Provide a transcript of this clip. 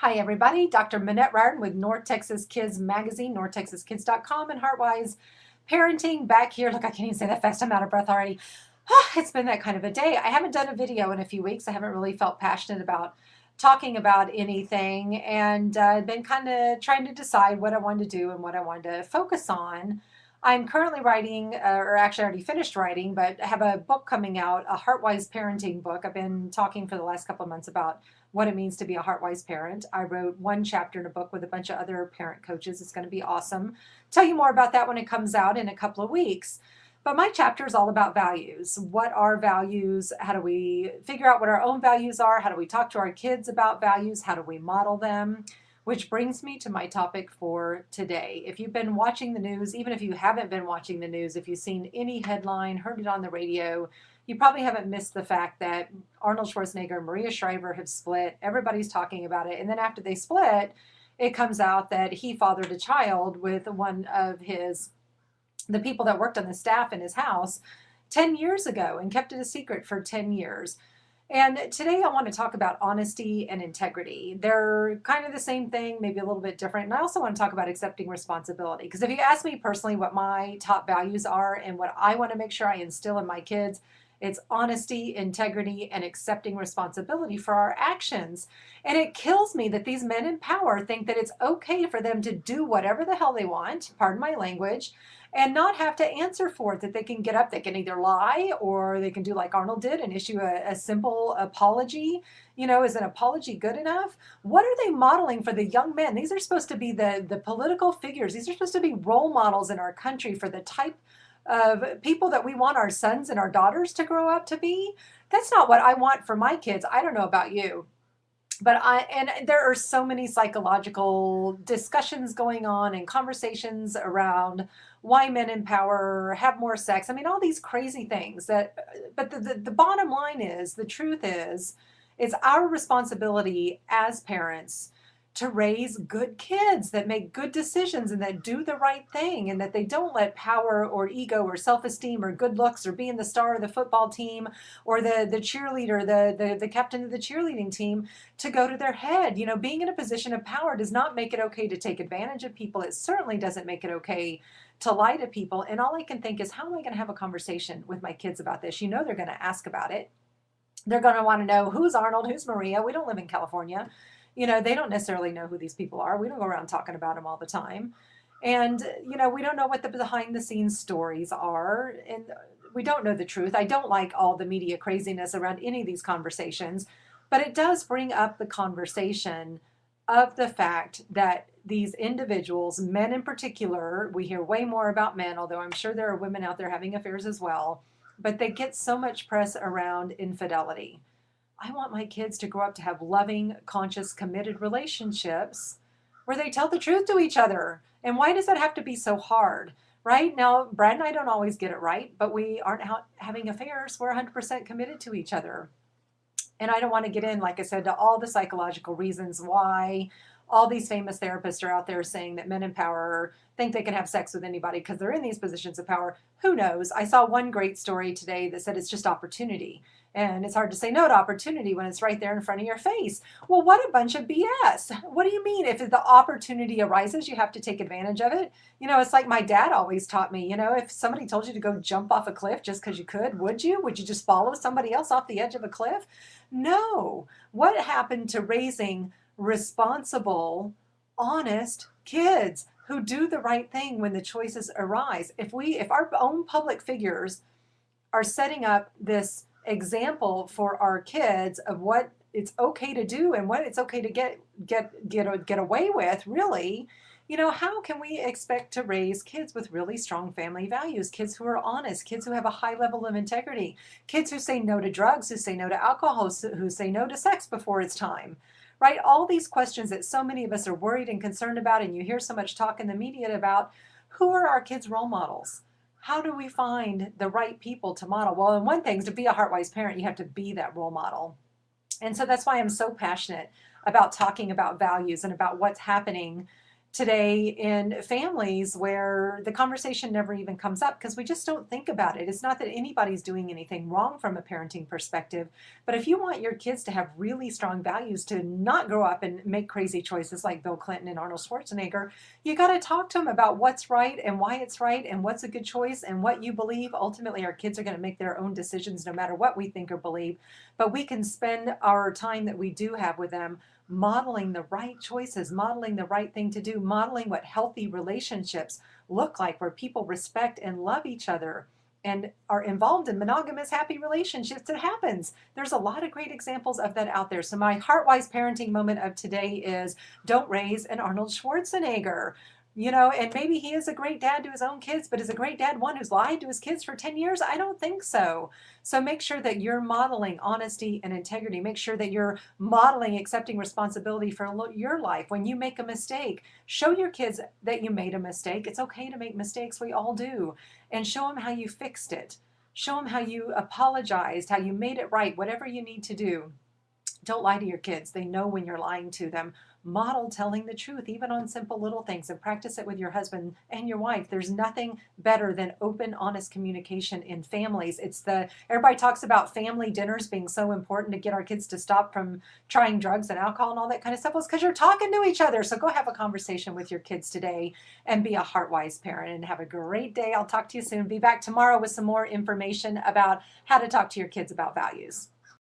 Hi everybody, Dr. Minette Riordan with North Texas Kids Magazine, northtexaskids.com, and Heartwise Parenting back here. Look, I can't even say that fast. I'm out of breath already. It's been that kind of a day. I haven't done a video in a few weeks. I haven't really felt passionate about talking about anything, and I've been kind of trying to decide what I wanted to do and what I wanted to focus on. I'm currently writing, or actually already finished writing, but I have a book coming out, a Heartwise Parenting book. I've been talking for the last couple of months about what it means to be a Heartwise parent. I wrote one chapter in a book with a bunch of other parent coaches. It's going to be awesome. Tell you more about that when it comes out in a couple of weeks. But my chapter is all about values. What are values? How do we figure out what our own values are? How do we talk to our kids about values? How do we model them? Which brings me to my topic for today. If you've been watching the news, even if you haven't been watching the news, if you've seen any headline, heard it on the radio, you probably haven't missed the fact that Arnold Schwarzenegger and Maria Shriver have split. Everybody's talking about it. And then after they split, it comes out that he fathered a child with one of the people that worked on the staff in his house 10 years ago and kept it a secret for 10 years. And today I want to talk about honesty and integrity. They're kind of the same thing, maybe a little bit different. And I also want to talk about accepting responsibility. Because if you ask me personally what my top values are and what I want to make sure I instill in my kids, it's honesty, integrity, and accepting responsibility for our actions. And it kills me that these men in power think that it's okay for them to do whatever the hell they want, pardon my language, and not have to answer for it, that they can get up, they can either lie or they can do like Arnold did and issue a simple apology. Is an apology good enough? What are they modeling for the young men? These are supposed to be the political figures. These are supposed to be role models in our country for the type of people that we want our sons and our daughters to grow up to be. That's not what I want for my kids. I don't know about you. And there are so many psychological discussions going on and conversations around why men in power have more sex. I mean, all these crazy things but the bottom line is, the truth is, it's our responsibility as parents to raise good kids that make good decisions and that do the right thing and that they don't let power or ego or self-esteem or good looks or being the star of the football team or the cheerleader, the captain of the cheerleading team to go to their head. Being in a position of power does not make it okay to take advantage of people. It certainly doesn't make it okay to lie to people. And all I can think is, how am I going to have a conversation with my kids about this? They're going to ask about it. They're going to want to know who's Arnold, who's Maria. We don't live in California. They don't necessarily know who these people are. We don't go around talking about them all the time. And, we don't know what the behind the scenes stories are. And we don't know the truth. I don't like all the media craziness around any of these conversations, but it does bring up the conversation of the fact that these individuals, men in particular, we hear way more about men, although I'm sure there are women out there having affairs as well, but they get so much press around infidelity. I want my kids to grow up to have loving, conscious, committed relationships where they tell the truth to each other. And why does that have to be so hard? Right now, Brad and I don't always get it right, but we aren't having affairs. We're 100% committed to each other. And I don't want to get in, like I said, to all the psychological reasons why all these famous therapists are out there saying that men in power think they can have sex with anybody because they're in these positions of power. Who knows? I saw one great story today that said it's just opportunity. And it's hard to say no to opportunity when it's right there in front of your face. Well, what a bunch of BS. What do you mean? If the opportunity arises, you have to take advantage of it? It's like my dad always taught me, if somebody told you to go jump off a cliff just because you could, would you? Would you just follow somebody else off the edge of a cliff? No. What happened to raising responsible, honest kids who do the right thing when the choices arise? If our own public figures are setting up this example for our kids of what it's okay to do and what it's okay to get away with, really, how can we expect to raise kids with really strong family values, kids who are honest, kids who have a high level of integrity, kids who say no to drugs, who say no to alcohol, who say no to sex before it's time, right? All these questions that so many of us are worried and concerned about, and you hear so much talk in the media about, who are our kids' role models? How do we find the right people to model? Well, and one thing is, to be a Heartwise parent, you have to be that role model. And so that's why I'm so passionate about talking about values and about what's happening today in families where the conversation never even comes up because we just don't think about it. It's not that anybody's doing anything wrong from a parenting perspective, but if you want your kids to have really strong values, to not grow up and make crazy choices like Bill Clinton and Arnold Schwarzenegger, you got to talk to them about what's right and why it's right and what's a good choice and what you believe. Ultimately, our kids are going to make their own decisions no matter what we think or believe, but we can spend our time that we do have with them modeling the right choices, modeling the right thing to do, modeling what healthy relationships look like, where people respect and love each other and are involved in monogamous, happy relationships. It happens. There's a lot of great examples of that out there. So my heart-wise parenting moment of today is don't raise an Arnold Schwarzenegger. And maybe he is a great dad to his own kids, but is a great dad one who's lied to his kids for 10 years? I don't think so. So make sure that you're modeling honesty and integrity. Make sure that you're modeling accepting responsibility for your life. When you make a mistake, show your kids that you made a mistake. It's okay to make mistakes. We all do. And show them how you fixed it. Show them how you apologized, how you made it right, whatever you need to do. Don't lie to your kids. They know when you're lying to them. Model telling the truth, even on simple little things, and practice it with your husband and your wife. There's nothing better than open, honest communication in families. Everybody talks about family dinners being so important to get our kids to stop from trying drugs and alcohol and all that kind of stuff. Well, it's because you're talking to each other. So go have a conversation with your kids today and be a heart-wise parent and have a great day. I'll talk to you soon. Be back tomorrow with some more information about how to talk to your kids about values.